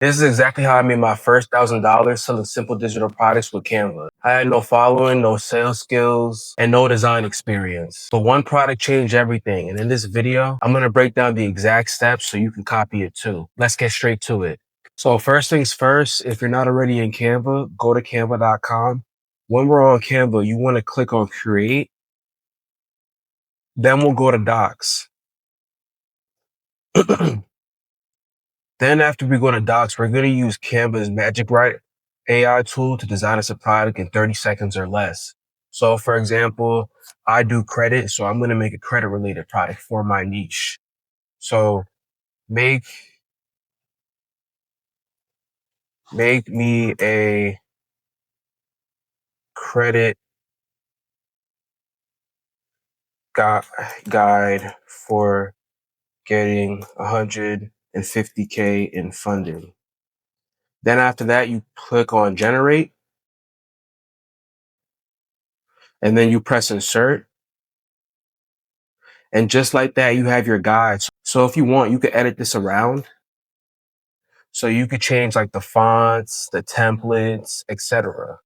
This is exactly how I made my first $1,000 selling simple digital products with Canva. I had no following, no sales skills, and no design experience. But one product changed everything. And in this video, I'm going to break down the exact steps so you can copy it too. Let's get straight to it. So first things first, if you're not already in Canva, go to canva.com. When we're on Canva, you want to click on create. Then we'll go to docs. Then after we go to docs, we're going to use Canva's Magic Write AI tool to design us a product in 30 seconds or less. So for example, I do credit, so I'm going to make a credit related product for my niche. So make me a credit guide for getting 150K in funding. Then after that, you click on generate, and then you press insert. And just like that, you have your guide. So if you want, you could edit this around. So you could change like the fonts, the templates, etc.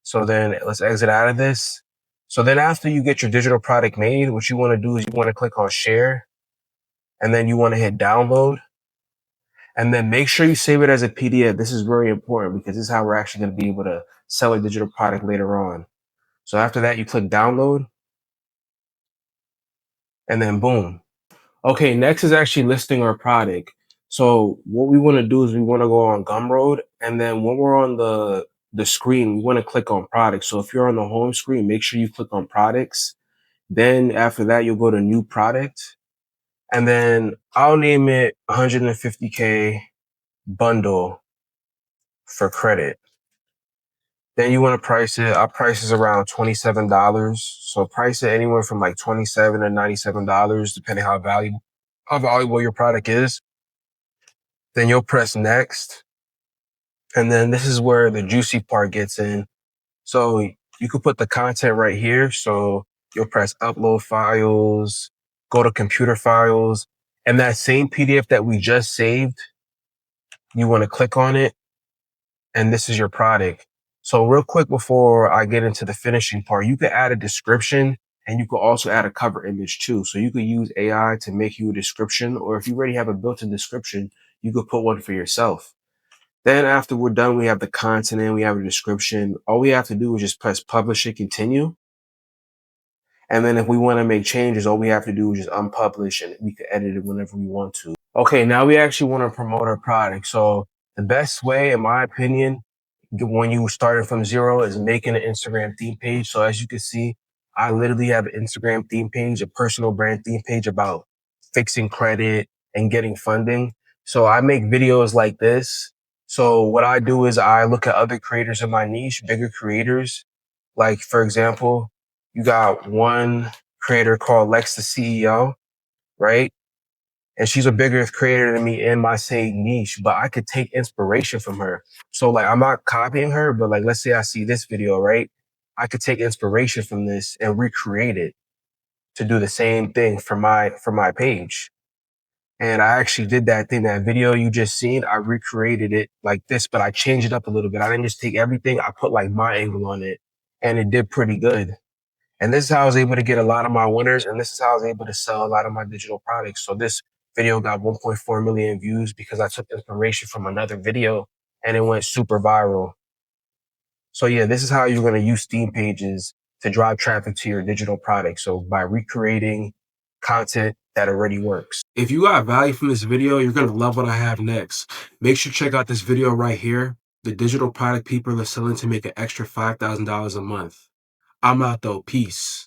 So then let's exit out of this. So then after you get your digital product made, what you want to do is you want to click on share, and then you want to hit download. And then make sure you save it as a PDF. This is very important because this is how we're actually going to be able to sell a digital product later on. So after that, you click download, and then boom. Okay, next is actually listing our product. So what we want to do is we want to go on Gumroad, and then when we're on the screen, we want to click on products. So if you're on the home screen, make sure you click on products. Then after that, you'll go to new product, and then I'll name it 150K bundle for credit. Then you want to price it. Our price is around $27. So price it anywhere from like $27 to $97, depending how valuable your product is. Then you'll press next. And then this is where the juicy part gets in. So you could put the content right here. So you'll press upload files, go to computer files, and that same PDF that we just saved, you want to click on it. And this is your product. So real quick before I get into the finishing part, you could add a description, and you could also add a cover image too. So you could use AI to make you a description, or if you already have a built-in description, you could put one for yourself. Then after we're done, we have the content and we have a description. All we have to do is just press publish and continue. And then if we want to make changes, all we have to do is just unpublish, and we can edit it whenever we want to. Okay, now we actually want to promote our product. So the best way, in my opinion, when you started from zero is making an Instagram theme page. So as you can see, I literally have an Instagram theme page, a personal brand theme page about fixing credit and getting funding. So I make videos like this. So what I do is I look at other creators in my niche, bigger creators. Like for example, you got one creator called Lex the CEO, right? And she's a bigger creator than me in my same niche, but I could take inspiration from her. So like, I'm not copying her, but like, let's say I see this video, right? I could take inspiration from this and recreate it to do the same thing for my page. And I actually did that thing, that video you just seen. I recreated it like this, but I changed it up a little bit. I didn't just take everything. I put like my angle on it, and it did pretty good. And this is how I was able to get a lot of my winners. And this is how I was able to sell a lot of my digital products. So this video got 1.4 million views because I took inspiration from another video and it went super viral. So yeah, this is how you're going to use theme pages to drive traffic to your digital product. So by recreating content that already works. If you got value from this video, you're going to love what I have next. Make sure to check out this video right here. The digital product people are selling to make an extra $5,000 a month. I'm out though. Peace.